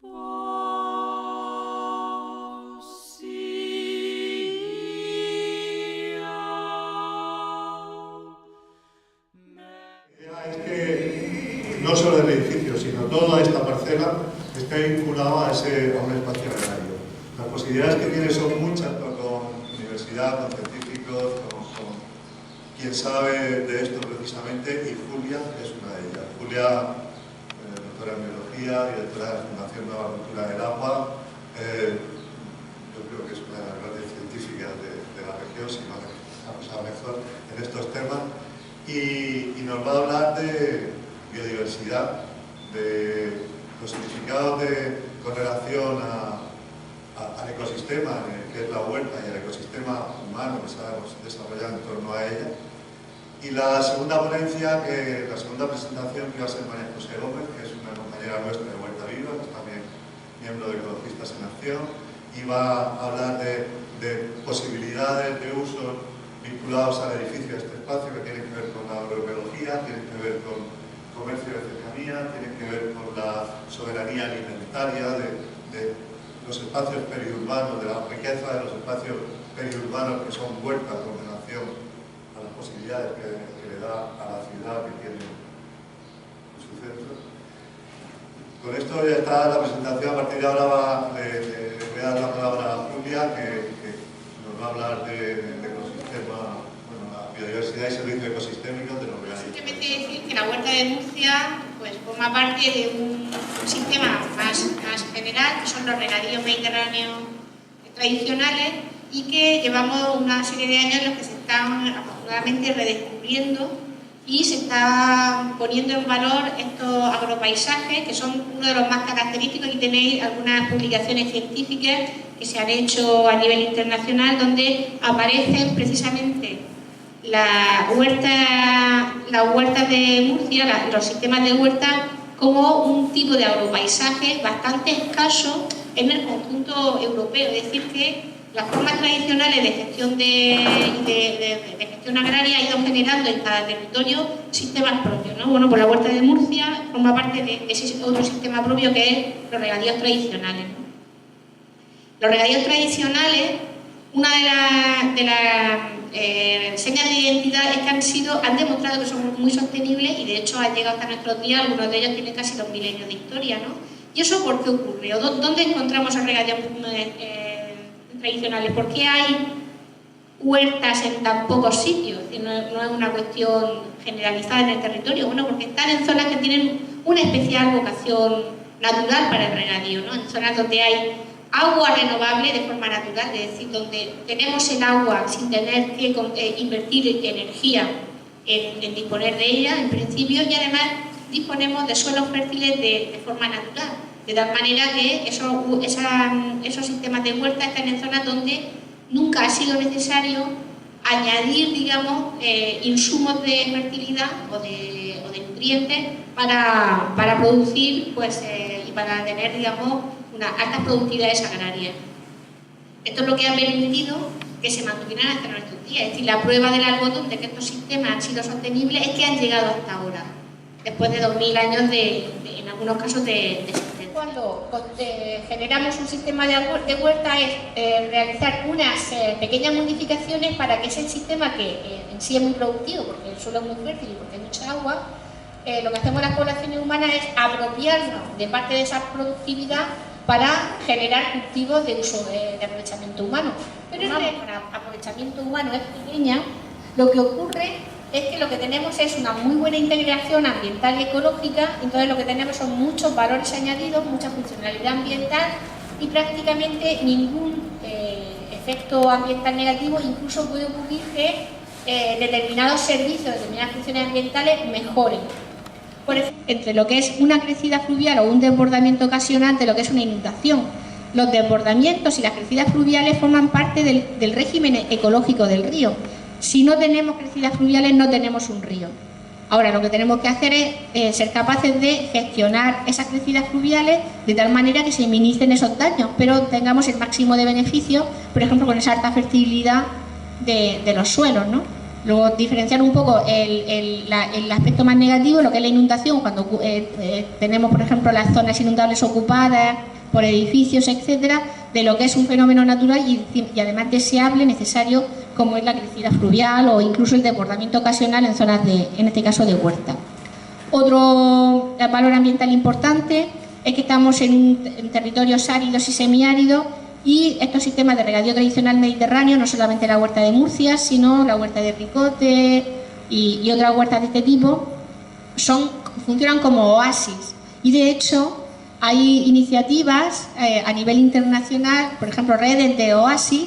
No solo el edificio, sino toda esta parcela está vinculada a un espacio agrario. Las posibilidades que tiene son muchas, con universidad, con científicos, con quien sabe de esto precisamente, y Julia es una de ellas. Julia, doctora en biología, directora de la Fundación Nueva Cultura del Agua, yo creo que es una de las grandes científicas de la región, si no la sabe mejor en estos temas, y nos va a hablar de biodiversidad, de los significados con relación al ecosistema, que es la huerta, y al ecosistema humano que sabemos desarrollar en torno a ella. Y la segunda ponencia, la segunda presentación que va a ser María José Gómez, que es una compañera nuestra de Huerta Viva, que es también miembro de Ecologistas en Acción, y va a hablar de posibilidades de uso vinculados al edificio de este espacio, que tienen que ver con la agroecología, tienen que ver con comercio de cercanía, tienen que ver con la soberanía alimentaria de los espacios periurbanos, de la riqueza de los espacios periurbanos que son huertas con relación a las posibilidades que le da a la ciudad que tiene en su centro. Con esto ya está la presentación. A partir de ahora le voy a dar la palabra a Julia, que nos va a hablar de ecosistema, la biodiversidad y servicios ecosistémicos de los regadíos. Simplemente decir que la Huerta de Murcia pues, forma parte de un sistema más general, que son los regadíos mediterráneos tradicionales, y que llevamos una serie de años en los que se están afortunadamente redescubriendo y se está poniendo en valor estos agropaisajes, que son uno de los más característicos, y tenéis algunas publicaciones científicas que se han hecho a nivel internacional donde aparecen precisamente las huertas de Murcia, los sistemas de huerta, como un tipo de agropaisaje bastante escaso en el conjunto europeo. Es decir, que las formas tradicionales de gestión de gestión agraria han ido generando en cada territorio sistemas propios, ¿no? Bueno, pues la Huerta de Murcia forma parte de ese otro sistema propio, que es los regadíos tradicionales, ¿no? Los regadíos tradicionales, una de las señas de identidad es que han demostrado que son muy sostenibles, y de hecho han llegado hasta nuestros días. Algunos de ellos tienen casi 2 milenios de historia, ¿no? ¿Y eso por qué ocurre? ¿Dónde encontramos los regadíos tradicionales? ¿Por qué hay huertas en tan pocos sitios? No es una cuestión generalizada en el territorio. Bueno, porque están en zonas que tienen una especial vocación natural para el regadío, ¿no? En zonas donde hay agua renovable de forma natural, es decir, donde tenemos el agua sin tener que invertir energía en disponer de ella, en principio, y además disponemos de suelos fértiles de forma natural, de tal manera que esos sistemas de huerta están en zonas donde nunca ha sido necesario añadir, digamos, insumos de fertilidad o de nutrientes para producir, pues, y para tener, digamos, unas altas productividades agrarias. Esto es lo que ha permitido que se mantuvieran hasta nuestros días. Es decir, la prueba del algodón de que estos sistemas han sido sostenibles es que han llegado hasta ahora, después de 2000 años en algunos casos de existencia. Cuando generamos un sistema de huerta es realizar unas pequeñas modificaciones para que ese sistema, que en sí es muy productivo porque el suelo es muy fértil y porque hay mucha agua, lo que hacemos las poblaciones humanas es apropiarnos de parte de esa productividad para generar cultivos de uso de aprovechamiento humano. Pero el aprovechamiento humano es pequeña, lo que ocurre es que lo que tenemos es una muy buena integración ambiental y ecológica. Entonces lo que tenemos son muchos valores añadidos, mucha funcionalidad ambiental y prácticamente ningún efecto ambiental negativo. Incluso puede ocurrir que determinados servicios, determinadas funciones ambientales mejoren. Por ejemplo, entre lo que es una crecida fluvial o un desbordamiento ocasional de lo que es una inundación. Los desbordamientos y las crecidas fluviales forman parte del régimen ecológico del río. Si no tenemos crecidas fluviales, no tenemos un río. Ahora, lo que tenemos que hacer es ser capaces de gestionar esas crecidas fluviales de tal manera que se minimicen esos daños, pero tengamos el máximo de beneficio, por ejemplo, con esa alta fertilidad de los suelos, ¿no? Luego diferenciar un poco el aspecto más negativo, lo que es la inundación, cuando tenemos, por ejemplo, las zonas inundables ocupadas por edificios, etcétera, de lo que es un fenómeno natural y además deseable, necesario, como es la crecida fluvial o incluso el desbordamiento ocasional en zonas en este caso, de huerta. Otro valor ambiental importante es que estamos en territorios áridos y semiáridos, y estos sistemas de regadío tradicional mediterráneo, no solamente la huerta de Murcia, sino la huerta de Ricote y otras huertas de este tipo, funcionan como oasis. Y de hecho hay iniciativas a nivel internacional, por ejemplo redes de oasis,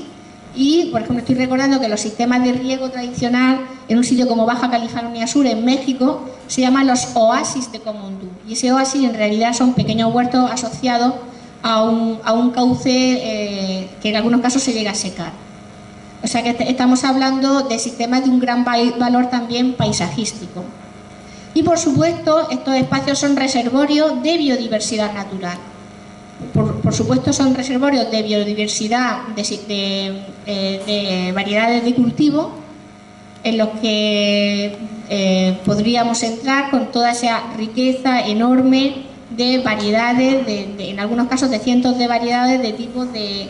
y por ejemplo estoy recordando que los sistemas de riego tradicional en un sitio como Baja California Sur, en México, se llaman los oasis de Comondú, y ese oasis en realidad son pequeños huertos asociados a un cauce que en algunos casos se llega a secar. O sea que estamos hablando de sistemas de un gran valor también paisajístico. Y por supuesto, estos espacios son reservorios de biodiversidad natural. Por supuesto, son reservorios de biodiversidad de variedades de cultivo, en los que podríamos entrar con toda esa riqueza enorme de variedades, en algunos casos de cientos de variedades de tipos de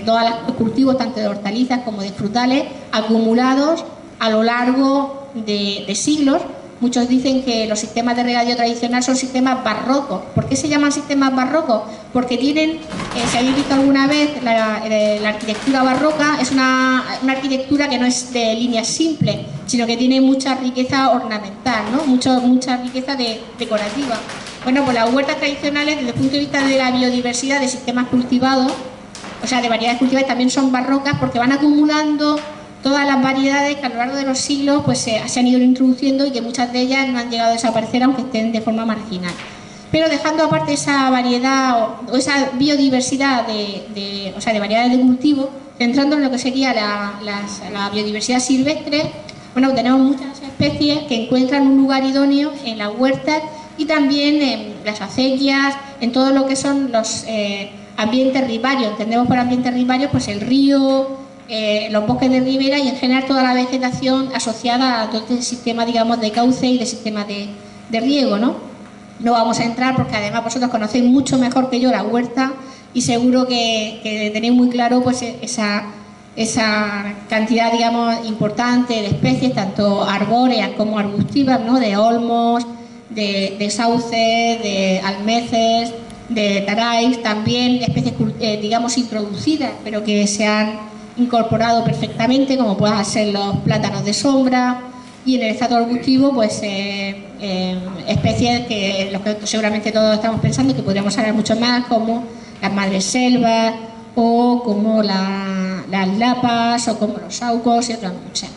todos los cultivos, tanto de hortalizas como de frutales, acumulados a lo largo de siglos. Muchos dicen que los sistemas de regadío tradicional son sistemas barrocos. ¿Por qué se llaman sistemas barrocos? Porque tienen, si habéis visto alguna vez, la arquitectura barroca es una arquitectura que no es de líneas simples, sino que tiene mucha riqueza ornamental, ¿no? Mucha riqueza decorativa. Bueno, pues las huertas tradicionales, desde el punto de vista de la biodiversidad de sistemas cultivados, o sea, de variedades cultivadas, también son barrocas porque van acumulando todas las variedades que a lo largo de los siglos pues, se han ido introduciendo, y que muchas de ellas no han llegado a desaparecer, aunque estén de forma marginal. Pero dejando aparte esa variedad o esa biodiversidad de variedades de cultivo, centrando en lo que sería la biodiversidad silvestre, bueno, tenemos muchas especies que encuentran un lugar idóneo en las huertas y también en las acequias, en todo lo que son los ambientes riparios. Entendemos por ambientes riparios pues el río, los bosques de ribera y en general toda la vegetación asociada a todo este sistema, digamos, de cauce y de sistema de riego, ¿no? No vamos a entrar porque además vosotros conocéis mucho mejor que yo la huerta y seguro que tenéis muy claro pues esa cantidad, digamos, importante de especies, tanto arbóreas como arbustivas, ¿no? De olmos, de sauces, de almeces, de taráis, también especies, digamos, introducidas, pero que se han incorporado perfectamente, como pueden ser los plátanos de sombra, y en el estrato arbustivo pues especies que los que seguramente todos estamos pensando que podríamos hablar mucho más, como las madreselvas o como las lapas o como los saucos y otras muchas.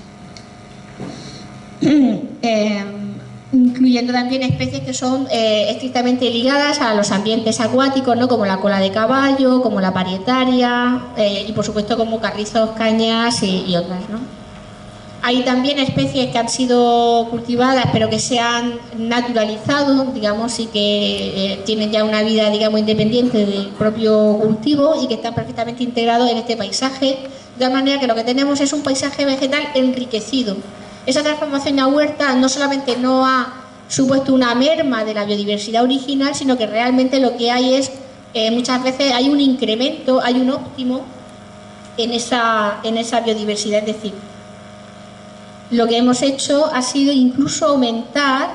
Incluyendo también especies que son estrictamente ligadas a los ambientes acuáticos, ¿no? Como la cola de caballo, como la parietaria y por supuesto como carrizos, cañas y otras, ¿no? Hay también especies que han sido cultivadas pero que se han naturalizado, digamos, y que tienen ya una vida, digamos, independiente del propio cultivo y que están perfectamente integrados en este paisaje, de manera que lo que tenemos es un paisaje vegetal enriquecido. Esa transformación a huerta no solamente no ha supuesto una merma de la biodiversidad original, sino que realmente lo que hay es, muchas veces hay un incremento, hay un óptimo en esa biodiversidad. Es decir, lo que hemos hecho ha sido incluso aumentar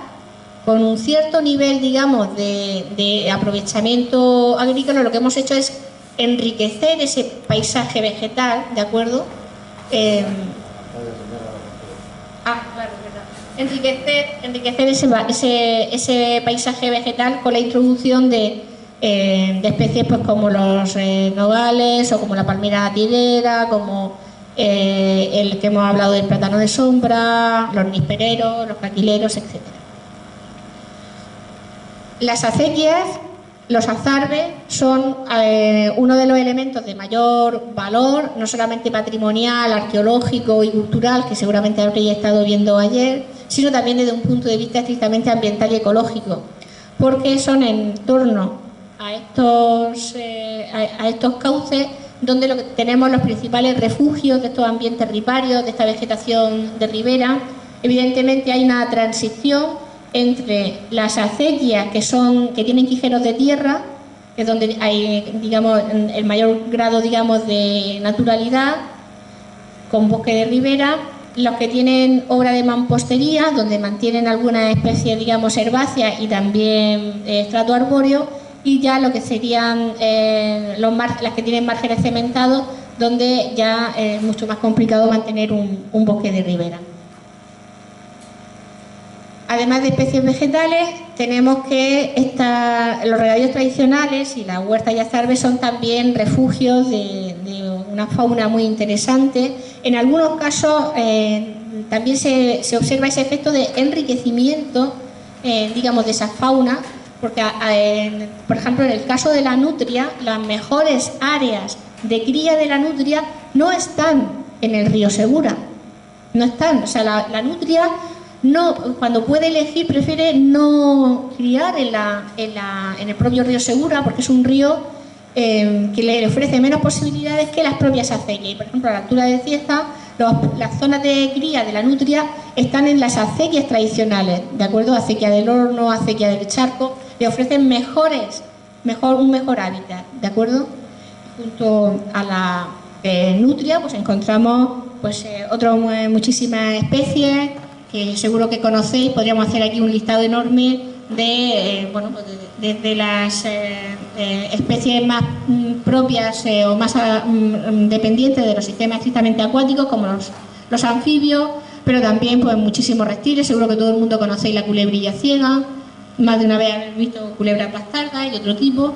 con un cierto nivel, digamos, de aprovechamiento agrícola. Lo que hemos hecho es enriquecer ese paisaje vegetal, ¿de acuerdo? Claro, enriquecer ese paisaje vegetal con la introducción de especies pues como los nogales o como la palmera datilera, como el que hemos hablado del plátano de sombra, los nispereros, los caquileros, etc. Las acequias, los azarbes, son uno de los elementos de mayor valor, no solamente patrimonial, arqueológico y cultural, que seguramente habréis estado viendo ayer, sino también desde un punto de vista estrictamente ambiental y ecológico, porque son en torno a estos cauces donde tenemos los principales refugios de estos ambientes riparios, de esta vegetación de ribera. Evidentemente hay una transición entre las acequias que tienen quijeros de tierra, que es donde hay, digamos, el mayor grado, digamos, de naturalidad, con bosque de ribera, los que tienen obra de mampostería, donde mantienen algunas especies, digamos, herbáceas y también estrato arbóreo, y ya lo que serían las que tienen márgenes cementados, donde ya es mucho más complicado mantener un bosque de ribera. Además de especies vegetales, tenemos que los regadíos tradicionales y las huertas y azarbes son también refugios de una fauna muy interesante. En algunos casos también se observa ese efecto de enriquecimiento, digamos, de esa fauna, porque, por ejemplo, en el caso de la nutria, las mejores áreas de cría de la nutria no están en el río Segura. No están, o sea, la nutria no, cuando puede elegir, prefiere no criar en el propio río Segura, porque es un río que le ofrece menos posibilidades que las propias acequias. Por ejemplo, a la altura de Cieza, las zonas de cría de la nutria están en las acequias tradicionales, ¿de acuerdo? Acequia del Horno, acequia del Charco, le ofrecen un mejor hábitat, ¿de acuerdo? Junto a la nutria, pues encontramos muchísimas especies que seguro que conocéis. Podríamos hacer aquí un listado enorme de las especies más propias o más dependientes de los sistemas estrictamente acuáticos, como los anfibios, pero también pues muchísimos reptiles. Seguro que todo el mundo conocéis la culebrilla ciega, más de una vez habéis visto culebras bastardas y otro tipo,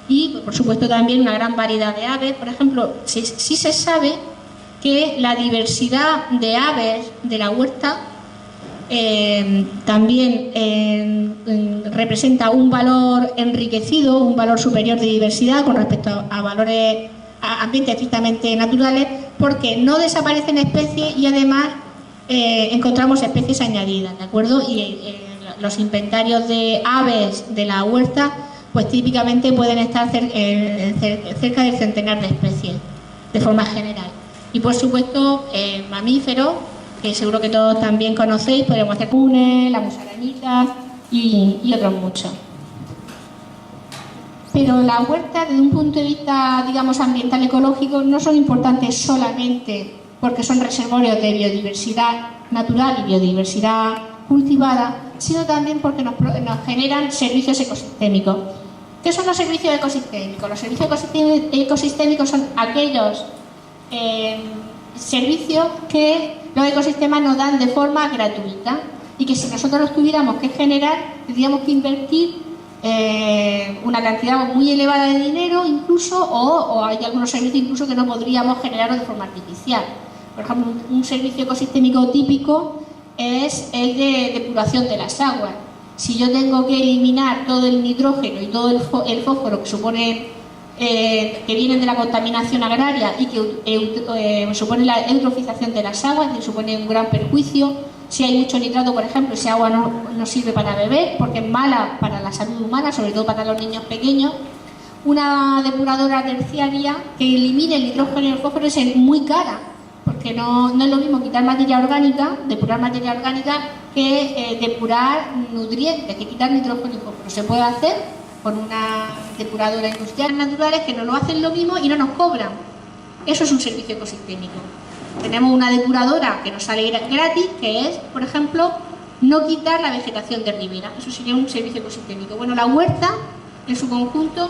y por supuesto también una gran variedad de aves. Por ejemplo, sí se sabe que la diversidad de aves de la huerta también representa un valor enriquecido, un valor superior de diversidad con respecto a ambientes estrictamente naturales, porque no desaparecen especies y además encontramos especies añadidas, ¿de acuerdo? Y los inventarios de aves de la huerta pues típicamente pueden estar cerca del centenar de especies de forma general. Y por supuesto mamíferos, que seguro que todos también conocéis, podemos hacer cunes, la musarañita y otros muchos. Pero las huertas, desde un punto de vista, digamos, ambiental ecológico, no son importantes solamente porque son reservorios de biodiversidad natural y biodiversidad cultivada, sino también porque nos generan servicios ecosistémicos. ¿Qué son los servicios ecosistémicos? Los servicios ecosistémicos son aquellos servicios que los ecosistemas nos dan de forma gratuita y que si nosotros los tuviéramos que generar, tendríamos que invertir una cantidad muy elevada de dinero incluso, o hay algunos servicios incluso que no podríamos generar de forma artificial. Por ejemplo, un servicio ecosistémico típico es el de depuración de las aguas. Si yo tengo que eliminar todo el nitrógeno y todo el fósforo que supone que vienen de la contaminación agraria y que supone la eutrofización de las aguas, que supone un gran perjuicio. Si hay mucho nitrato, por ejemplo, ese agua no sirve para beber porque es mala para la salud humana, sobre todo para los niños pequeños. Una depuradora terciaria que elimine el nitrógeno y el fósforo es muy cara, porque no es lo mismo quitar materia orgánica, depurar materia orgánica, que depurar nutrientes, que quitar nitrógeno y fósforo. Se puede hacer con una depuradora industrial naturales que nos lo hacen lo mismo y no nos cobran. Eso es un servicio ecosistémico. Tenemos una depuradora que nos sale gratis, que es, por ejemplo, no quitar la vegetación de ribera. Eso sería un servicio ecosistémico. Bueno, la huerta, en su conjunto,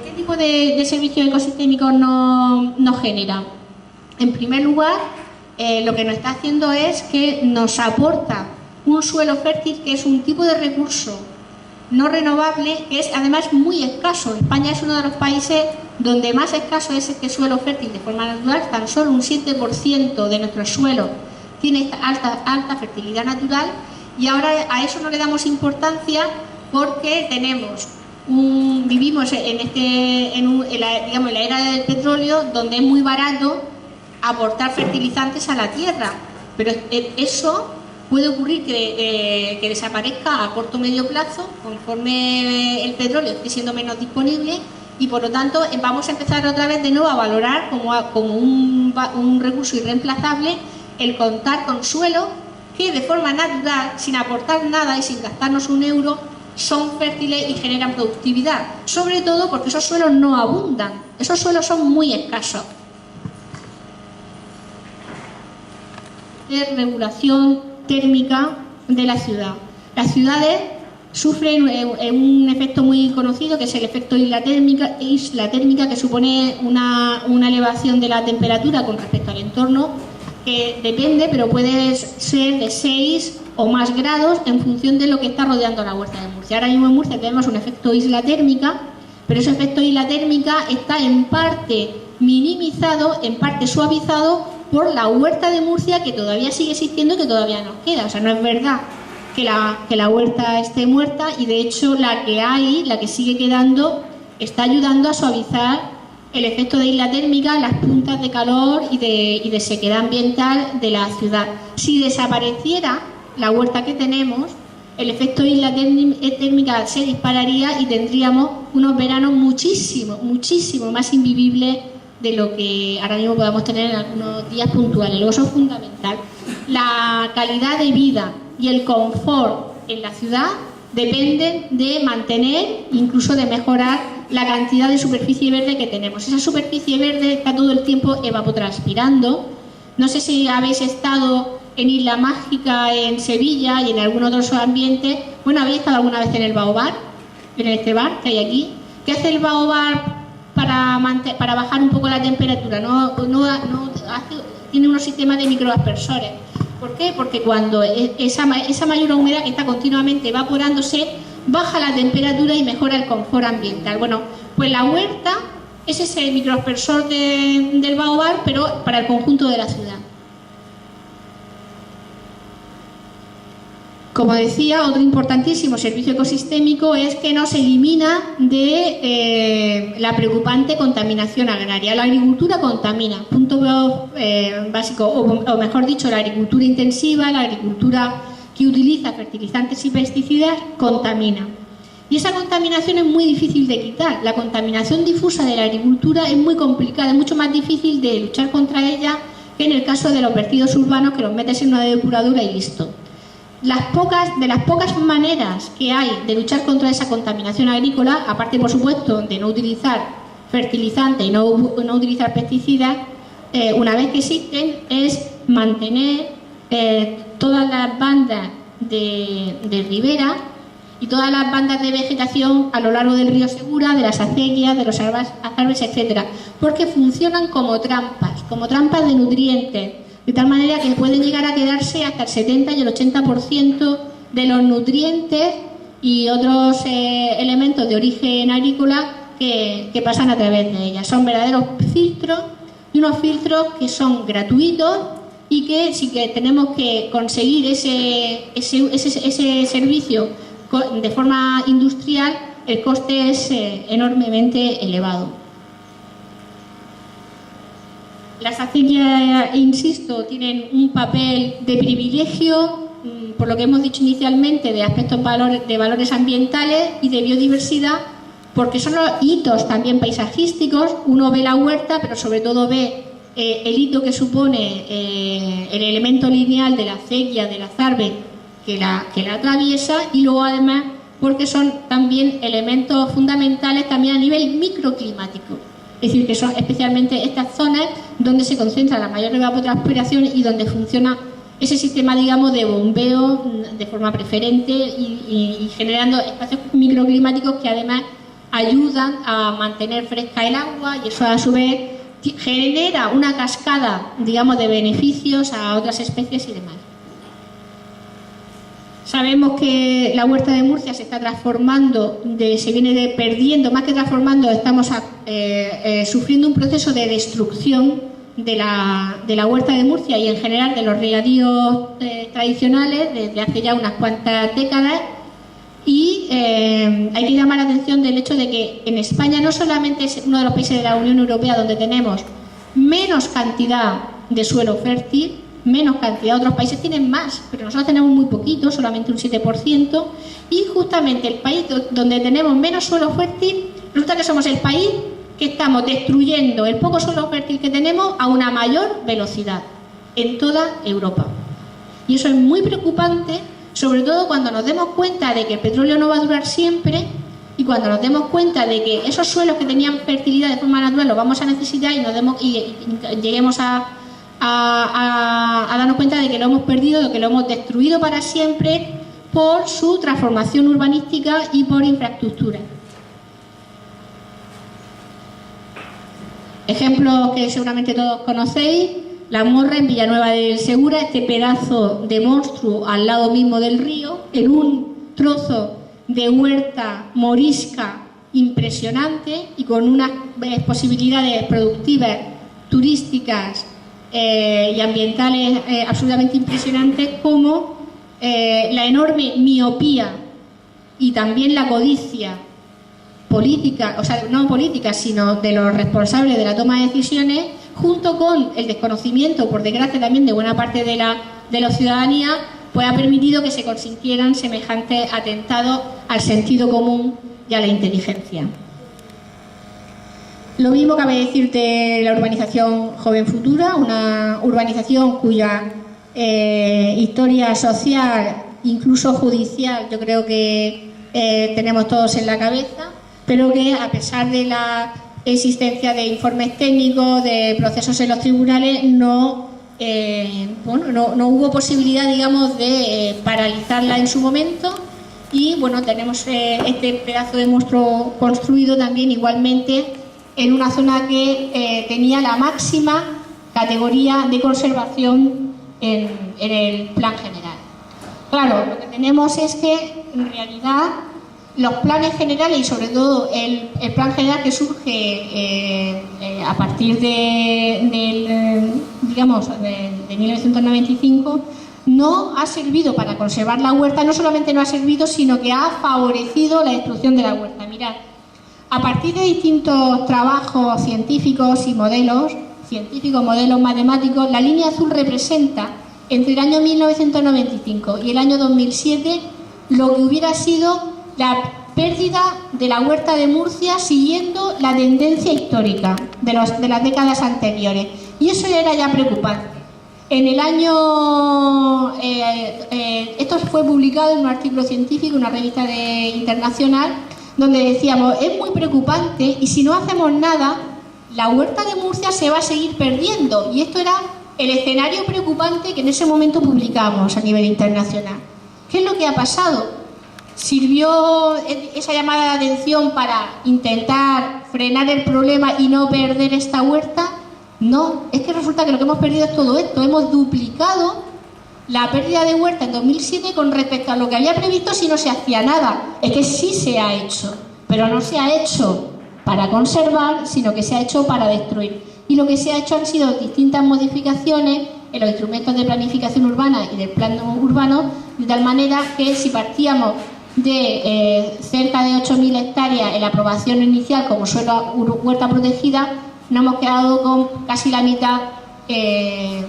¿qué tipo de servicios ecosistémicos nos genera? En primer lugar, lo que nos está haciendo es que nos aporta un suelo fértil, que es un tipo de recurso no renovable, que es además muy escaso. España es uno de los países donde más escaso es este suelo fértil de forma natural. Tan solo un 7% de nuestro suelo tiene esta alta fertilidad natural, y ahora a eso no le damos importancia porque vivimos en la era del petróleo, donde es muy barato aportar fertilizantes a la tierra, pero eso puede ocurrir que desaparezca a corto o medio plazo conforme el petróleo esté siendo menos disponible, y por lo tanto vamos a empezar otra vez de nuevo a valorar como un recurso irreemplazable el contar con suelo que de forma natural, sin aportar nada y sin gastarnos un euro, son fértiles y generan productividad, sobre todo porque esos suelos no abundan, esos suelos son muy escasos. De regulación térmica de la ciudad. Las ciudades sufren un efecto muy conocido, que es el efecto isla térmica, que supone una elevación de la temperatura con respecto al entorno, que depende, pero puede ser de 6 o más grados en función de lo que está rodeando la huerta de Murcia. Ahora mismo en Murcia tenemos un efecto isla térmica, pero ese efecto isla térmica está en parte minimizado, en parte suavizado por la huerta de Murcia, que todavía sigue existiendo y que todavía nos queda. O sea, no es verdad que la huerta esté muerta, y de hecho la que hay, la que sigue quedando, está ayudando a suavizar el efecto de isla térmica, las puntas de calor y de sequedad ambiental de la ciudad. Si desapareciera la huerta que tenemos, el efecto isla térmica se dispararía y tendríamos unos veranos muchísimo más invivibles de lo que ahora mismo podamos tener en algunos días puntuales. Luego eso es fundamental. La calidad de vida y el confort en la ciudad dependen de mantener, incluso de mejorar la cantidad de superficie verde que tenemos. Esa superficie verde está todo el tiempo evapotranspirando. No sé si habéis estado en Isla Mágica, en Sevilla y en algún otro ambiente. Bueno, ¿habéis estado alguna vez en el Baobar? En este bar que hay aquí. ¿Qué hace el Baobar para bajar un poco la temperatura? Tiene unos sistemas de microaspersores. ¿Por qué? Porque cuando esa mayor humedad que está continuamente evaporándose, baja la temperatura y mejora el confort ambiental. Bueno, pues la huerta es ese microaspersor del Baobar, pero para el conjunto de la ciudad. Como decía, otro importantísimo servicio ecosistémico es que nos elimina de la preocupante contaminación agraria. La agricultura contamina, punto básico, o mejor dicho, la agricultura intensiva, la agricultura que utiliza fertilizantes y pesticidas, contamina. Y esa contaminación es muy difícil de quitar. La contaminación difusa de la agricultura es muy complicada, es mucho más difícil de luchar contra ella que en el caso de los vertidos urbanos, que los metes en una depuradora y listo. De las pocas maneras que hay de luchar contra esa contaminación agrícola, aparte por supuesto de no utilizar fertilizantes y no utilizar pesticidas, una vez que existen, es mantener todas las bandas de ribera y todas las bandas de vegetación a lo largo del río Segura, de las acequias, de los azarbes, etcétera, porque funcionan como trampas de nutrientes, de tal manera que pueden llegar a quedarse hasta el 70 y el 80% de los nutrientes y otros elementos de origen agrícola que pasan a través de ellas. Son verdaderos filtros, y unos filtros que son gratuitos, y que sí que tenemos que conseguir ese servicio de forma industrial, el coste es enormemente elevado. Las acequias, insisto, tienen un papel de privilegio, por lo que hemos dicho inicialmente, de aspectos de valores ambientales y de biodiversidad, porque son los hitos también paisajísticos. Uno ve la huerta, pero sobre todo ve el hito que supone el elemento lineal de la acequia, del azarbe que la atraviesa, y luego además porque son también elementos fundamentales también a nivel microclimático. Es decir, que son especialmente estas zonas donde se concentra la mayor evapotranspiración y donde funciona ese sistema, digamos, de bombeo de forma preferente y generando espacios microclimáticos que además ayudan a mantener fresca el agua, y eso a su vez genera una cascada, digamos, de beneficios a otras especies y demás. Sabemos que la huerta de Murcia se está transformando, se viene perdiendo, más que transformando, estamos sufriendo un proceso de destrucción de la huerta de Murcia y en general de los regadíos tradicionales desde hace ya unas cuantas décadas, y hay que llamar la atención del hecho de que en España no solamente es uno de los países de la Unión Europea donde tenemos menos cantidad de suelo fértil, menos cantidad, otros países tienen más, pero nosotros tenemos muy poquito, solamente un 7%, y justamente el país donde tenemos menos suelo fértil Resulta que somos el país que estamos destruyendo el poco suelo fértil que tenemos a una mayor velocidad en toda Europa. Y eso es muy preocupante, sobre todo cuando nos demos cuenta de que el petróleo no va a durar siempre y cuando nos demos cuenta de que esos suelos que tenían fertilidad de forma natural los vamos a necesitar y lleguemos a darnos cuenta de que lo hemos perdido, de que lo hemos destruido para siempre por su transformación urbanística y por infraestructura. Ejemplos que seguramente todos conocéis: La Morra en Villanueva del Segura, este pedazo de monstruo al lado mismo del río, en un trozo de huerta morisca impresionante y con unas posibilidades productivas, turísticas y ambientales absolutamente impresionantes, como la enorme miopía y también la codicia política, o sea, no política, sino de los responsables de la toma de decisiones, junto con el desconocimiento, por desgracia también de buena parte de la ciudadanía, pues ha permitido que se consintieran semejantes atentados al sentido común y a la inteligencia. Lo mismo cabe decir de la urbanización Joven Futura, una urbanización cuya historia social, incluso judicial, yo creo que tenemos todos en la cabeza, pero que a pesar de la existencia de informes técnicos, de procesos en los tribunales, no hubo posibilidad, digamos, de paralizarla en su momento. Y bueno, tenemos este pedazo de monstruo construido también igualmente en una zona que tenía la máxima categoría de conservación en el plan general. Claro, lo que tenemos es que en realidad los planes generales y sobre todo el plan general que surge a partir de 1995 no ha servido para conservar la huerta. No solamente no ha servido, sino que ha favorecido la destrucción de la huerta. Mirad, a partir de distintos trabajos científicos y modelos matemáticos, la línea azul representa entre el año 1995 y el año 2007 lo que hubiera sido la pérdida de la huerta de Murcia siguiendo la tendencia histórica de las décadas anteriores. Y eso era ya preocupante. En el año... esto fue publicado en un artículo científico, en una revista internacional, donde decíamos, es muy preocupante y si no hacemos nada, la huerta de Murcia se va a seguir perdiendo. Y esto era el escenario preocupante que en ese momento publicamos a nivel internacional. ¿Qué es lo que ha pasado? ¿Sirvió esa llamada de atención para intentar frenar el problema y no perder esta huerta? No, es que resulta que lo que hemos perdido es todo esto. Hemos duplicado la pérdida de huerta en 2007 con respecto a lo que había previsto si no se hacía nada. Es que sí se ha hecho, pero no se ha hecho para conservar, sino que se ha hecho para destruir. Y lo que se ha hecho han sido distintas modificaciones en los instrumentos de planificación urbana y del plan urbano, de tal manera que si partíamos de cerca de 8.000 hectáreas en la aprobación inicial como suelo huerta protegida, nos hemos quedado con casi la mitad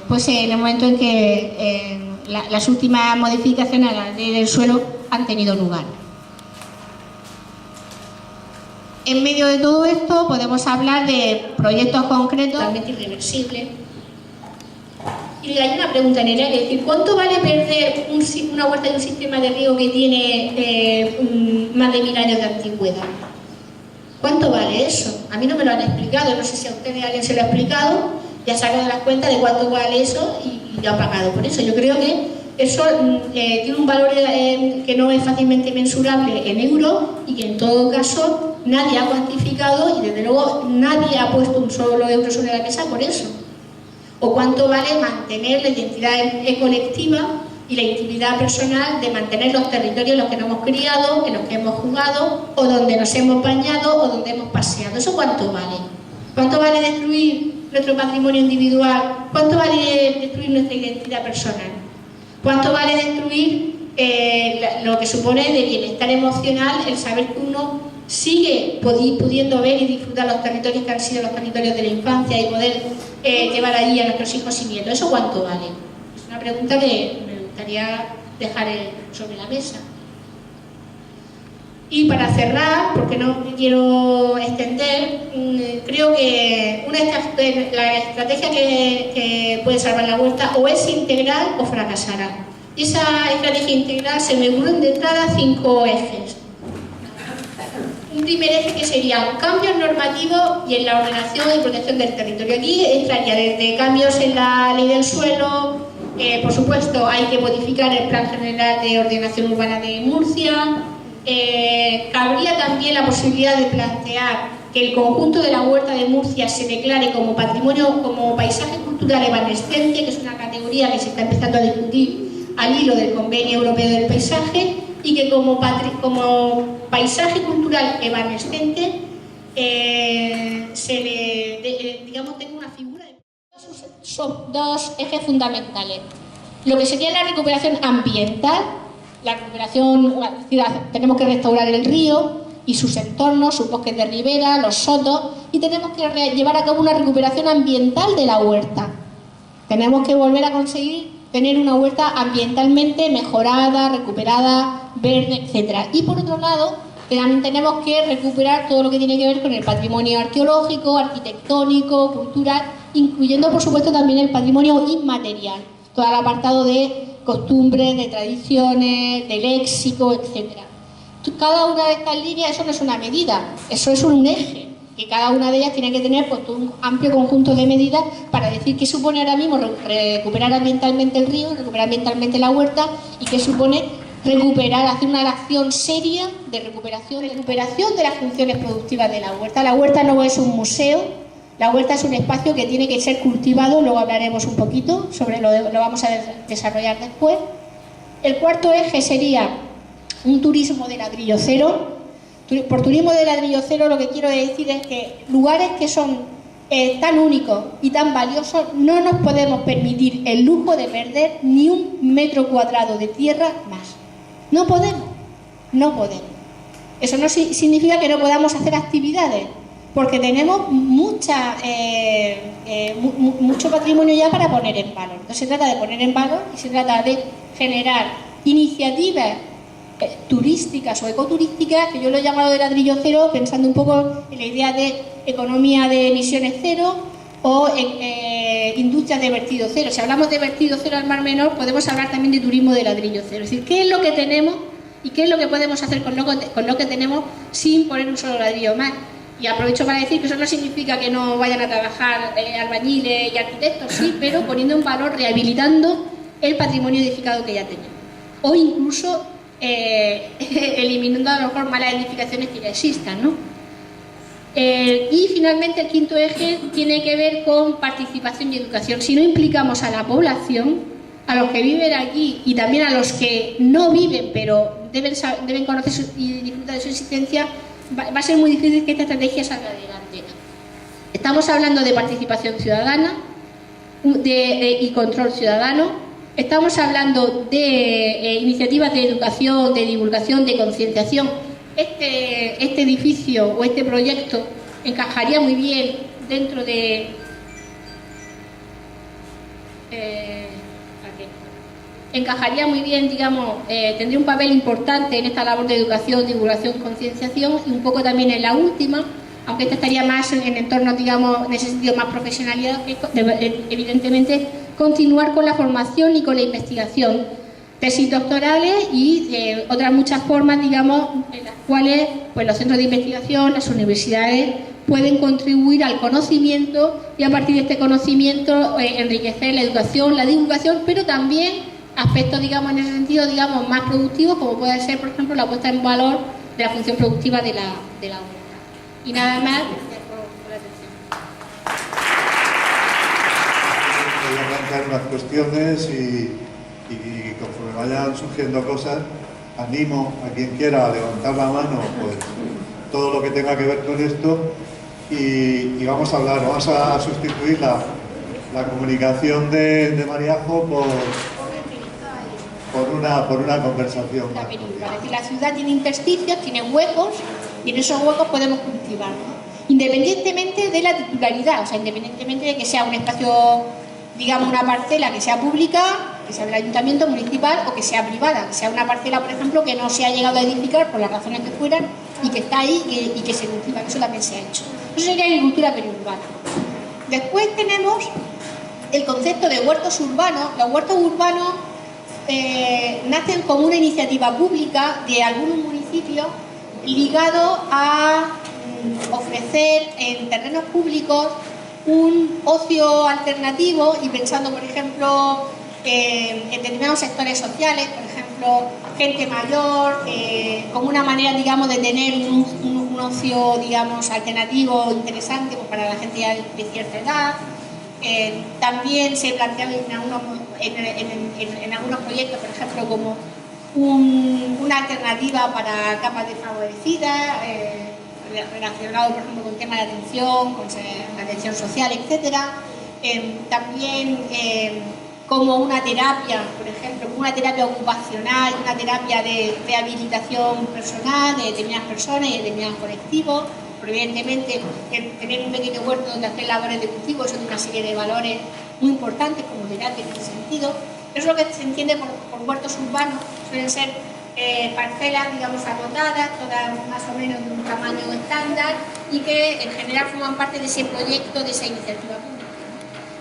pues en el momento en que las últimas modificaciones a la ley del suelo han tenido lugar. En medio de todo esto podemos hablar de proyectos concretos totalmente irreversibles. Y hay una pregunta en el aire, es decir, ¿cuánto vale perder una huerta y un sistema de riego que tiene más de 1000 años de antigüedad? ¿Cuánto vale eso? A mí no me lo han explicado, no sé si a ustedes alguien se lo ha explicado, ya ha sacado las cuentas de cuánto vale eso y ya ha pagado por eso. Yo creo que eso tiene un valor que no es fácilmente mensurable en euros y que en todo caso nadie ha cuantificado y desde luego nadie ha puesto un solo euro sobre la mesa por eso. O cuánto vale mantener la identidad colectiva y la intimidad personal de mantener los territorios en los que nos hemos criado, en los que hemos jugado, o donde nos hemos bañado, o donde hemos paseado. ¿Eso cuánto vale? ¿Cuánto vale destruir nuestro patrimonio individual? ¿Cuánto vale destruir nuestra identidad personal? ¿Cuánto vale destruir lo que supone de bienestar emocional el saber que uno sigue pudiendo ver y disfrutar los territorios que han sido los territorios de la infancia y poder llevar allí a nuestros hijos y nietos? ¿Eso cuánto vale? Es una pregunta que me gustaría dejar sobre la mesa. Y para cerrar, porque no me quiero extender, creo que la estrategia que puede salvar la huerta o es integral o fracasará. Esa estrategia integral se me ocurren de entrada 5 ejes. Un primer eje que sería cambios normativos y en la ordenación y protección del territorio. Aquí entraría desde cambios en la ley del suelo, por supuesto hay que modificar el Plan General de Ordenación Urbana de Murcia. Cabría también la posibilidad de plantear que el conjunto de la huerta de Murcia se declare como patrimonio, como paisaje cultural evanescente, que es una categoría que se está empezando a discutir al hilo del Convenio Europeo del Paisaje, y que como paisaje cultural evanescente digamos, tenga una figura de... Son 2 ejes fundamentales. Lo que sería la recuperación ambiental, la recuperación, tenemos que restaurar el río y sus entornos, sus bosques de ribera, los sotos, y tenemos que llevar a cabo una recuperación ambiental de la huerta. Tenemos que volver a conseguir tener una huerta ambientalmente mejorada, recuperada, verde, etc. Y por otro lado, también tenemos que recuperar todo lo que tiene que ver con el patrimonio arqueológico, arquitectónico, cultural, incluyendo por supuesto también el patrimonio inmaterial, todo el apartado de costumbres, de tradiciones, de léxico, etc. Cada una de estas líneas, eso no es una medida, eso es un eje, que cada una de ellas tiene que tener pues, un amplio conjunto de medidas para decir qué supone ahora mismo recuperar ambientalmente el río, recuperar ambientalmente la huerta, y qué supone recuperar, hacer una acción seria de recuperación de las funciones productivas de la huerta. La huerta no es un museo, la huerta es un espacio que tiene que ser cultivado, luego hablaremos un poquito, lo vamos a desarrollar después. El cuarto eje sería un turismo de ladrillo cero. Por turismo de ladrillo cero lo que quiero decir es que lugares que son tan únicos y tan valiosos no nos podemos permitir el lujo de perder ni un metro cuadrado de tierra más. No podemos. Eso no significa que no podamos hacer actividades, porque tenemos mucho patrimonio ya para poner en valor. No se trata de poner en valor y se trata de generar iniciativas turísticas o ecoturísticas, que yo lo he llamado de ladrillo cero, pensando un poco en la idea de economía de emisiones cero o industrias de vertido cero. Si hablamos de vertido cero al Mar Menor, podemos hablar también de turismo de ladrillo cero. Es decir, ¿qué es lo que tenemos y qué es lo que podemos hacer con lo que tenemos sin poner un solo ladrillo más? Y aprovecho para decir que eso no significa que no vayan a trabajar albañiles y arquitectos, sí, pero poniendo en valor, rehabilitando el patrimonio edificado que ya tenemos. O incluso eliminando a lo mejor malas edificaciones que ya existan, ¿no? Y finalmente el quinto eje tiene que ver con participación y educación. Si no implicamos a la población, a los que viven aquí y también a los que no viven pero deben conocer y disfrutar de su existencia, va a ser muy difícil que esta estrategia salga adelante. Estamos hablando de participación ciudadana y control ciudadano. Estamos hablando de iniciativas de educación, de divulgación, de concienciación. Este edificio o este proyecto encajaría muy bien dentro de... encajaría muy bien, digamos, tendría un papel importante en esta labor de educación, divulgación, concienciación, y un poco también en la última, aunque esta estaría más en entornos, digamos, en ese sentido más profesionalidad, que evidentemente continuar con la formación y con la investigación, tesis doctorales y otras muchas formas, digamos, en las cuales pues, los centros de investigación, las universidades pueden contribuir al conocimiento y a partir de este conocimiento enriquecer la educación, la divulgación, pero también aspectos, digamos, en ese sentido, digamos, más productivos, como puede ser, por ejemplo, la puesta en valor de la función productiva de la huerta. Y nada más, gracias por la atención. Voy a plantear unas cuestiones y conforme vayan surgiendo cosas, animo a quien quiera a levantar la mano, pues todo lo que tenga que ver con esto, y vamos a sustituir la comunicación de Mariajo por una conversación. La ciudad tiene intersticios, tiene huecos, y en esos huecos podemos cultivar, ¿no? Independientemente de la titularidad, o sea, independientemente de que sea un espacio, digamos, una parcela que sea pública que sea del ayuntamiento municipal o que sea privada, que sea una parcela, por ejemplo, que no se ha llegado a edificar por las razones que fueran y que está ahí y que se cultiva, eso también se ha hecho. Eso sería agricultura periurbana. Después tenemos el concepto de huertos urbanos. Los huertos urbanos nacen como una iniciativa pública de algunos municipios ligado a ofrecer en terrenos públicos un ocio alternativo y pensando, por ejemplo, en determinados sectores sociales, por ejemplo, gente mayor, como una manera, digamos, de tener un ocio, digamos, alternativo interesante pues, para la gente ya de cierta edad. También se planteaba en algunos proyectos, por ejemplo, como una alternativa para capas desfavorecidas, relacionado, por ejemplo, con temas de atención, con la atención social, etcétera. También como una terapia, por ejemplo, una terapia ocupacional, una terapia de rehabilitación personal de determinadas personas y de determinados colectivos. Pero evidentemente, tener un pequeño huerto donde hacer labores de cultivo, eso tiene una serie de valores muy importantes como terapia en ese sentido. Eso es lo que se entiende por huertos urbanos, suelen ser parcelas, digamos, acotadas, todas más o menos de un tamaño estándar y que en general forman parte de ese proyecto, de esa iniciativa pública.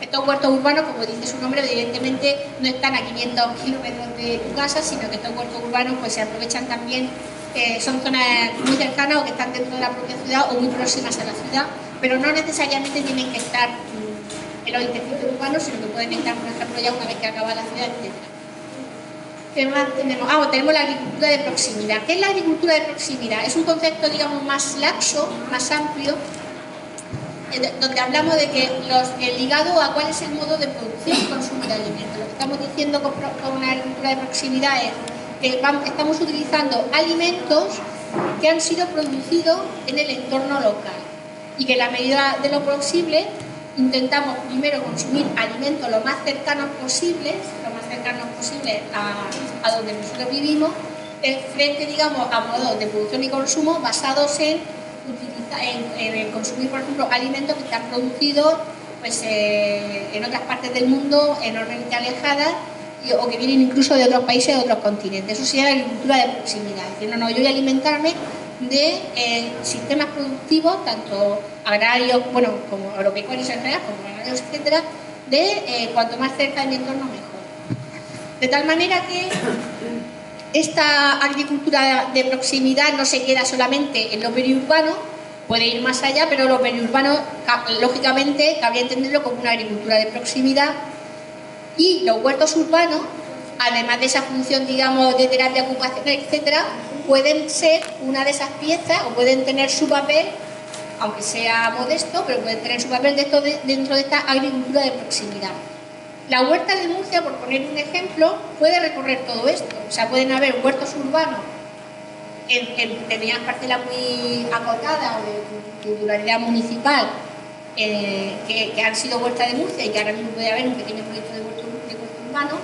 Estos huertos urbanos, como dice su nombre, evidentemente no están a 500 kilómetros de tu casa, sino que estos huertos urbanos pues, se aprovechan también, son zonas muy cercanas o que están dentro de la propia ciudad o muy próximas a la ciudad, pero no necesariamente tienen que estar en los intercambios urbanos, sino que pueden estar, por ejemplo, ya una vez que acaba la ciudad, etc. ¿Qué más tenemos? Tenemos la agricultura de proximidad. ¿Qué es la agricultura de proximidad? Es un concepto, digamos, más laxo, más amplio, donde hablamos de que ligado a cuál es el modo de producción y consumo de alimentos. Lo que estamos diciendo con una agricultura de proximidad es que estamos utilizando alimentos que han sido producidos en el entorno local y que en la medida de lo posible intentamos primero consumir alimentos lo más cercanos posibles a donde nosotros vivimos, frente, digamos, a modos de producción y consumo basados en consumir, por ejemplo, alimentos que están producidos pues, en otras partes del mundo, enormemente alejadas, o que vienen incluso de otros países, de otros continentes. Eso sería la agricultura de proximidad. Es decir, yo voy a alimentarme de sistemas productivos, tanto agrarios, bueno, como agropecuarios en general, como agrarios, etcétera, de cuanto más cerca de mi entorno mejor. De tal manera que esta agricultura de proximidad no se queda solamente en lo periurbano, puede ir más allá, pero lo periurbano, lógicamente, cabría entenderlo como una agricultura de proximidad. Y los huertos urbanos, además de esa función, digamos, de terapia ocupacional, etcétera, pueden ser una de esas piezas o pueden tener su papel, aunque sea modesto, pero pueden tener su papel dentro de esta agricultura de proximidad. La huerta de Murcia, por poner un ejemplo, puede recorrer todo esto. O sea, pueden haber huertos urbanos en determinadas parcelas muy acotadas o de titularidad municipal que han sido huerta de Murcia y que ahora mismo puede haber un pequeño proyecto de huerto urbano.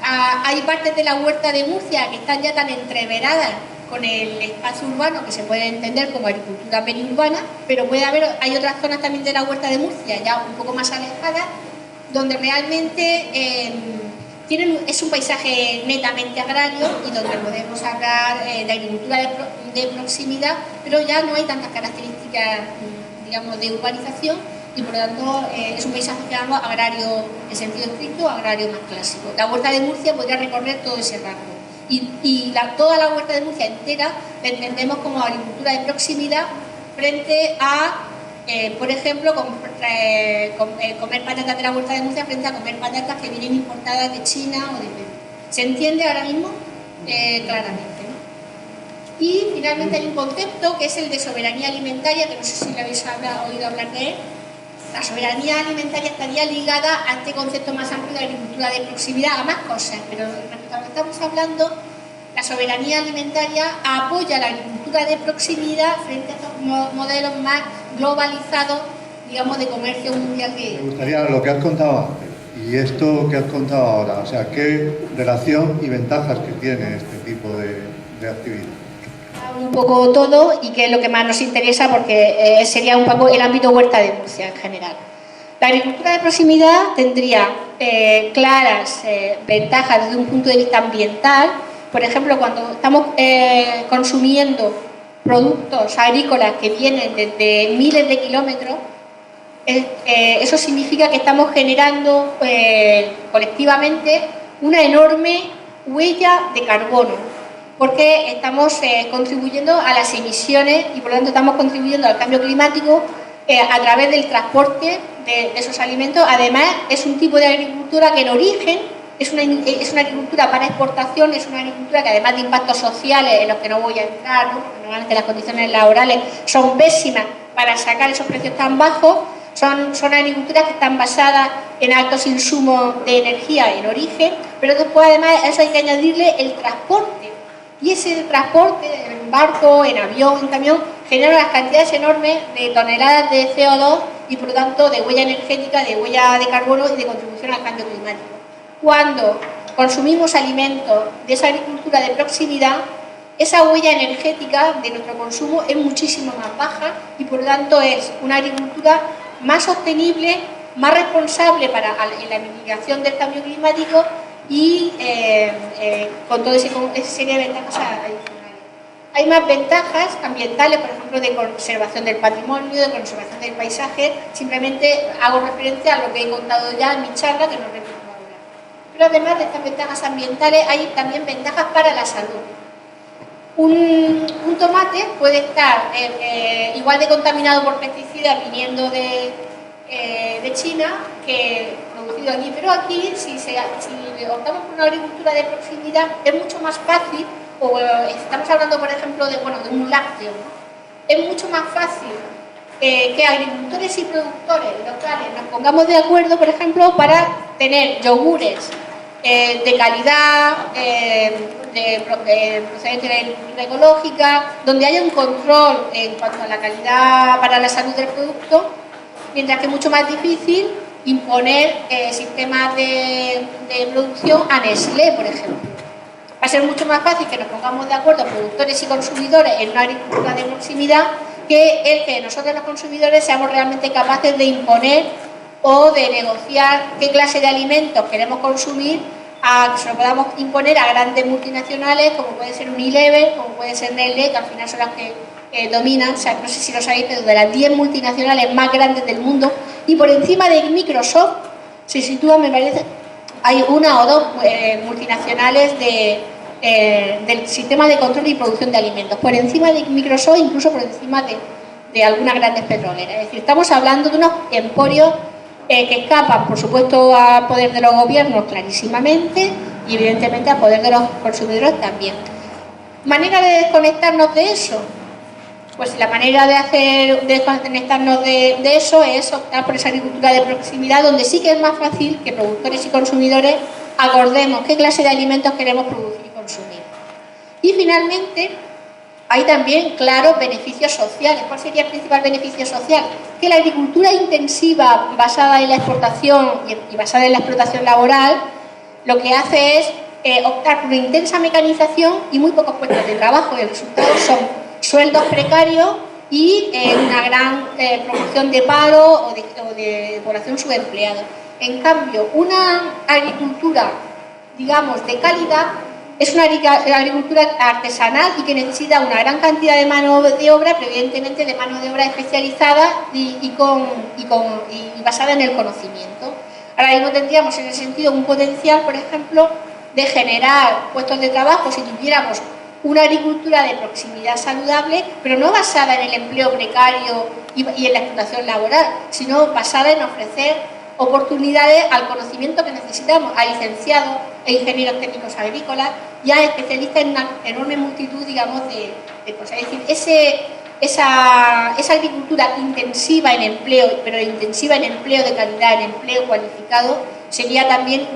Hay partes de la huerta de Murcia que están ya tan entreveradas con el espacio urbano que se puede entender como agricultura periurbana, pero hay otras zonas también de la huerta de Murcia ya un poco más alejadas, donde realmente es un paisaje netamente agrario y donde podemos hablar de agricultura de proximidad, pero ya no hay tantas características, digamos, de urbanización y por lo tanto es un paisaje que llamamos agrario en sentido estricto, agrario más clásico. La huerta de Murcia podría recorrer todo ese rango y toda la huerta de Murcia entera la entendemos como agricultura de proximidad frente a por ejemplo, comer patatas de la huerta de Murcia frente a comer patatas que vienen importadas de China o de Perú. ¿Se entiende ahora mismo? Claramente, ¿no? Y finalmente hay un concepto que es el de soberanía alimentaria, que no sé si lo habéis oído hablar de él. La soberanía alimentaria estaría ligada a este concepto más amplio de agricultura de proximidad, a más cosas, pero respecto a lo que estamos hablando, la soberanía alimentaria apoya la agricultura de proximidad frente a estos modelos más globalizado, digamos, de comercio mundial que... Me gustaría lo que has contado antes y esto que has contado ahora, o sea, qué relación y ventajas que tiene este tipo de actividad. Un poco todo y que es lo que más nos interesa porque sería un poco el ámbito huerta de Murcia en general. La agricultura de proximidad tendría claras ventajas desde un punto de vista ambiental. Por ejemplo, cuando estamos consumiendo productos agrícolas que vienen desde miles de kilómetros, eso significa que estamos generando colectivamente una enorme huella de carbono, porque estamos contribuyendo a las emisiones y por lo tanto estamos contribuyendo al cambio climático a través del transporte de esos alimentos. Además, es un tipo de agricultura que en origen es una agricultura para exportación, es una agricultura que además de impactos sociales en los que no voy a entrar, ¿no? Porque normalmente las condiciones laborales son pésimas para sacar esos precios tan bajos. Son agriculturas que están basadas en altos insumos de energía en origen, pero después además a eso hay que añadirle el transporte. Y ese transporte, en barco, en avión, en camión, genera unas cantidades enormes de toneladas de CO2 y por lo tanto de huella energética, de huella de carbono y de contribución al cambio climático. Cuando consumimos alimentos de esa agricultura de proximidad, esa huella energética de nuestro consumo es muchísimo más baja y por lo tanto es una agricultura más sostenible, más responsable en la mitigación del cambio climático y con toda esa serie de ventajas adicionales. Hay más ventajas ambientales, por ejemplo, de conservación del patrimonio, de conservación del paisaje. Simplemente hago referencia a lo que he contado ya en mi charla, que no repito ahora. Pero además de estas ventajas ambientales, hay también ventajas para la salud. Un tomate puede estar igual de contaminado por pesticidas viniendo de China que producido aquí, pero aquí si optamos por una agricultura de proximidad es mucho más fácil, o estamos hablando por ejemplo de un lácteo, ¿no? Es mucho más fácil que agricultores y productores locales nos pongamos de acuerdo, por ejemplo, para tener yogures de calidad, procedente de la agricultura ecológica, donde haya un control en cuanto a la calidad para la salud del producto, mientras que es mucho más difícil imponer sistemas de producción a Nestlé, por ejemplo. Va a ser mucho más fácil que nos pongamos de acuerdo productores y consumidores en una agricultura de proximidad que el que nosotros los consumidores seamos realmente capaces de imponer o de negociar qué clase de alimentos queremos consumir, que se lo podamos imponer a grandes multinacionales como puede ser Unilever, como puede ser Nestlé, que al final son las que dominan, o sea, no sé si lo sabéis, pero de las 10 multinacionales más grandes del mundo, y por encima de Microsoft se sitúan, me parece, hay una o dos multinacionales del sistema de control y producción de alimentos, por encima de Microsoft, incluso por encima de algunas grandes petroleras. Es decir, estamos hablando de unos emporios que escapan, por supuesto, al poder de los gobiernos clarísimamente y evidentemente al poder de los consumidores también. ¿Manera de desconectarnos de eso? Pues la manera de desconectarnos de eso es optar por esa agricultura de proximidad, donde sí que es más fácil que productores y consumidores acordemos qué clase de alimentos queremos producir y consumir. Y finalmente, hay también claros beneficios sociales. ¿Cuál sería el principal beneficio social? Que la agricultura intensiva basada en la exportación y basada en la explotación laboral lo que hace es optar por una intensa mecanización y muy pocos puestos de trabajo, y el resultado son sueldos precarios y una gran proporción de paro o de población subempleada. En cambio, una agricultura, digamos, de calidad es una agricultura artesanal y que necesita una gran cantidad de mano de obra, pero evidentemente de mano de obra especializada y basada en el conocimiento. Ahora mismo tendríamos en ese sentido un potencial, por ejemplo, de generar puestos de trabajo si tuviéramos una agricultura de proximidad saludable, pero no basada en el empleo precario y en la explotación laboral, sino basada en ofrecer oportunidades al conocimiento que necesitamos, a licenciados e ingenieros técnicos agrícolas y a especialistas en una enorme multitud, digamos, de cosas. Es decir, esa agricultura intensiva en empleo, pero intensiva en empleo de calidad, en empleo cualificado, sería también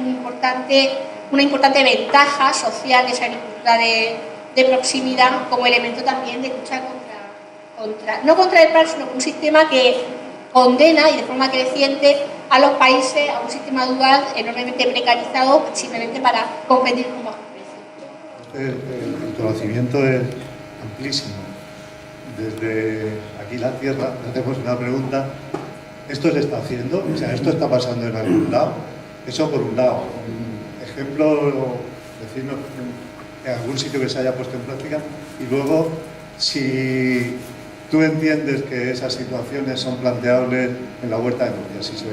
una importante ventaja social de esa agricultura de proximidad como elemento también de lucha no contra el paro, sino un sistema que condena y de forma creciente a los países a un sistema dual enormemente precarizado simplemente para competir con bajos precios. El conocimiento es amplísimo. Desde aquí la tierra, hacemos una pregunta. esto se está haciendo, o sea, esto está pasando en algún lado. Eso por un lado. Un ejemplo, decirnos en algún sitio que se haya puesto en práctica. Y luego, si tú entiendes que esas situaciones son planteables en la huerta de Murcia, si se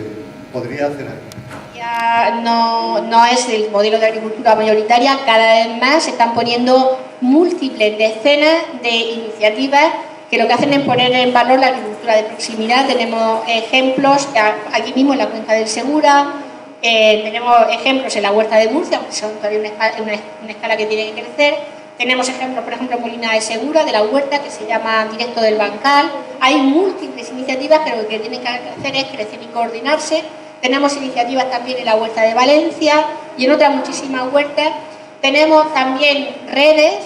podría hacer aquí. Ya no es el modelo de agricultura mayoritaria, cada vez más se están poniendo múltiples decenas de iniciativas que lo que hacen es poner en valor la agricultura de proximidad. Tenemos ejemplos aquí mismo en la cuenca del Segura, tenemos ejemplos en la huerta de Murcia, aunque son todavía una escala que tiene que crecer. Tenemos ejemplos, por ejemplo, en Molina de Segura, de la huerta, que se llama Directo del Bancal. Hay múltiples iniciativas, pero lo que tienen que hacer es crecer y coordinarse. Tenemos iniciativas también en la huerta de Valencia y en otras muchísimas huertas. Tenemos también redes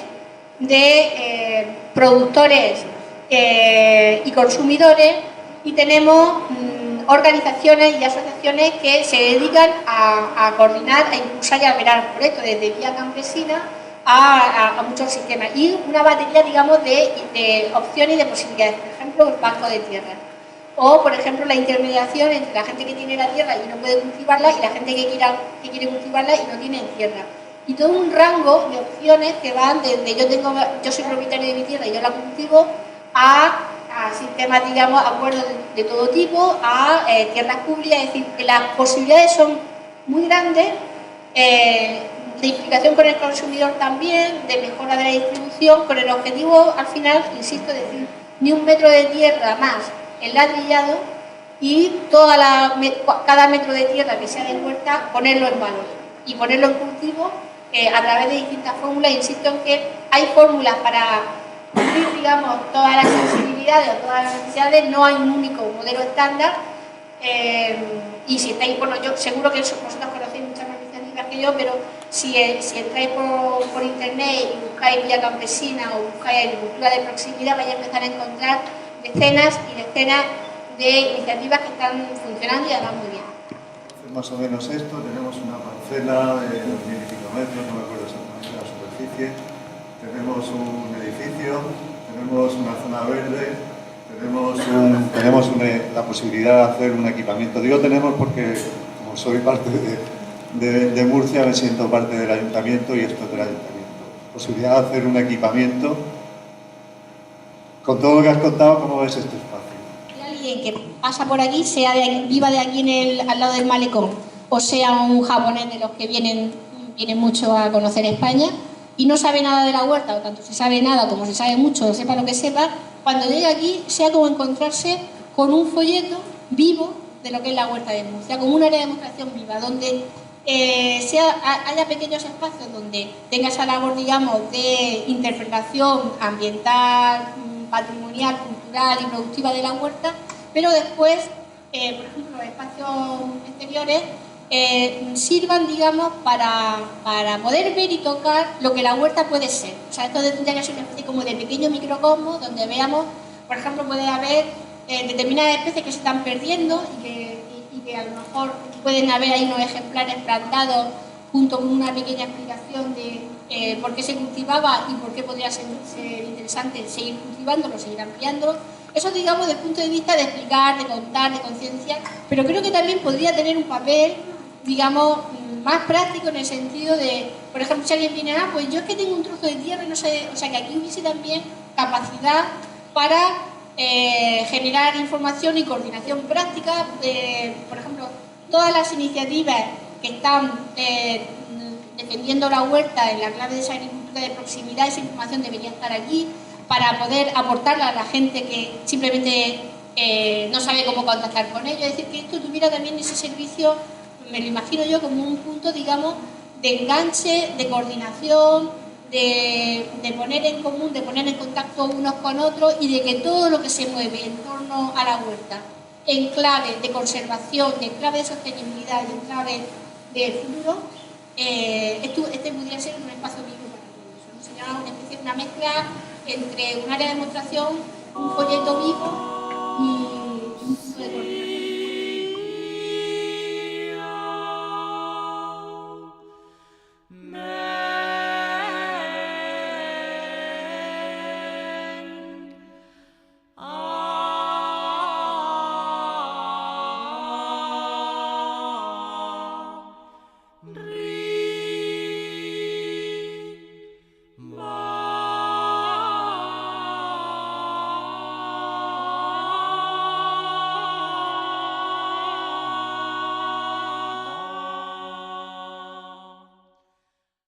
de productores y consumidores, y tenemos organizaciones y asociaciones que se dedican a coordinar, a impulsar y a velar proyectos desde Vía Campesina a muchos sistemas, y una batería, digamos, de opciones y de posibilidades. Por ejemplo, el banco de tierra, o por ejemplo la intermediación entre la gente que tiene la tierra y no puede cultivarla y la gente que quiere cultivarla y no tiene tierra, y todo un rango de opciones que van desde yo soy propietario de mi tierra y yo la cultivo, a sistemas, digamos, acuerdos de todo tipo, a tierras públicas. Es decir, que las posibilidades son muy grandes, de implicación con el consumidor también, de mejora de la distribución, con el objetivo, al final, insisto, es decir, ni un metro de tierra más enladrillado, y cada metro de tierra que sea de huerta, ponerlo en valor y ponerlo en cultivo a través de distintas fórmulas. Insisto en que hay fórmulas para cubrir, digamos, todas las sensibilidades o todas las necesidades, no hay un único modelo estándar. Y si estáis, bueno, yo seguro que vosotros conocéis muchas más iniciativas que yo, pero si entráis por internet y buscáis Vía Campesina o buscáis agricultura de proximidad, vais a empezar a encontrar decenas y decenas de iniciativas que están funcionando y además muy bien. Más o menos esto, tenemos una parcela de 2.000 y pico metros, no me acuerdo exactamente la superficie, tenemos un edificio, tenemos una zona verde, tenemos la posibilidad de hacer un equipamiento. Digo tenemos porque, como soy parte de Murcia, me siento parte del ayuntamiento, y esto es del ayuntamiento. Posibilidad de hacer un equipamiento. Con todo lo que has contado, ¿cómo ves este espacio? Hay alguien que pasa por aquí, viva de aquí al lado del malecón, o sea un japonés de los que vienen mucho a conocer España y no sabe nada de la huerta, o tanto se sabe nada como se sabe mucho, sepa lo que sepa, cuando llegue aquí sea como encontrarse con un folleto vivo de lo que es la huerta de Murcia, como un área de demostración viva, donde haya pequeños espacios donde tenga esa labor, digamos, de interpretación ambiental, patrimonial, cultural y productiva de la huerta, pero después, por ejemplo, los espacios exteriores sirvan, digamos, para poder ver y tocar lo que la huerta puede ser. O sea, esto tendría que ser una especie como de pequeño microcosmos donde veamos, por ejemplo, puede haber determinadas especies que se están perdiendo y que a lo mejor pueden haber ahí unos ejemplares plantados junto con una pequeña explicación de por qué se cultivaba y por qué podría ser interesante seguir cultivándolo, seguir ampliándolo. Eso, digamos, desde el punto de vista de explicar, de contar, de concienciar, pero creo que también podría tener un papel, digamos, más práctico en el sentido de, por ejemplo, si alguien viene, pues yo es que tengo un trozo de tierra y no sé, o sea, que aquí hubiese también capacidad para generar información y coordinación práctica. Por ejemplo, todas las iniciativas que están defendiendo la huerta en la clave de esa agricultura de proximidad, esa información debería estar aquí para poder aportarla a la gente que simplemente no sabe cómo contactar con ellos. Es decir, que esto tuviera también ese servicio, me lo imagino yo como un punto, digamos, de enganche, de coordinación, de poner en común, de poner en contacto unos con otros, y de que todo lo que se mueve en torno a la huerta, en clave de conservación, en clave de sostenibilidad y en clave de futuro, este pudiera ser un espacio vivo para todo eso, ¿no? Sería una mezcla entre un área de demostración, un folleto vivo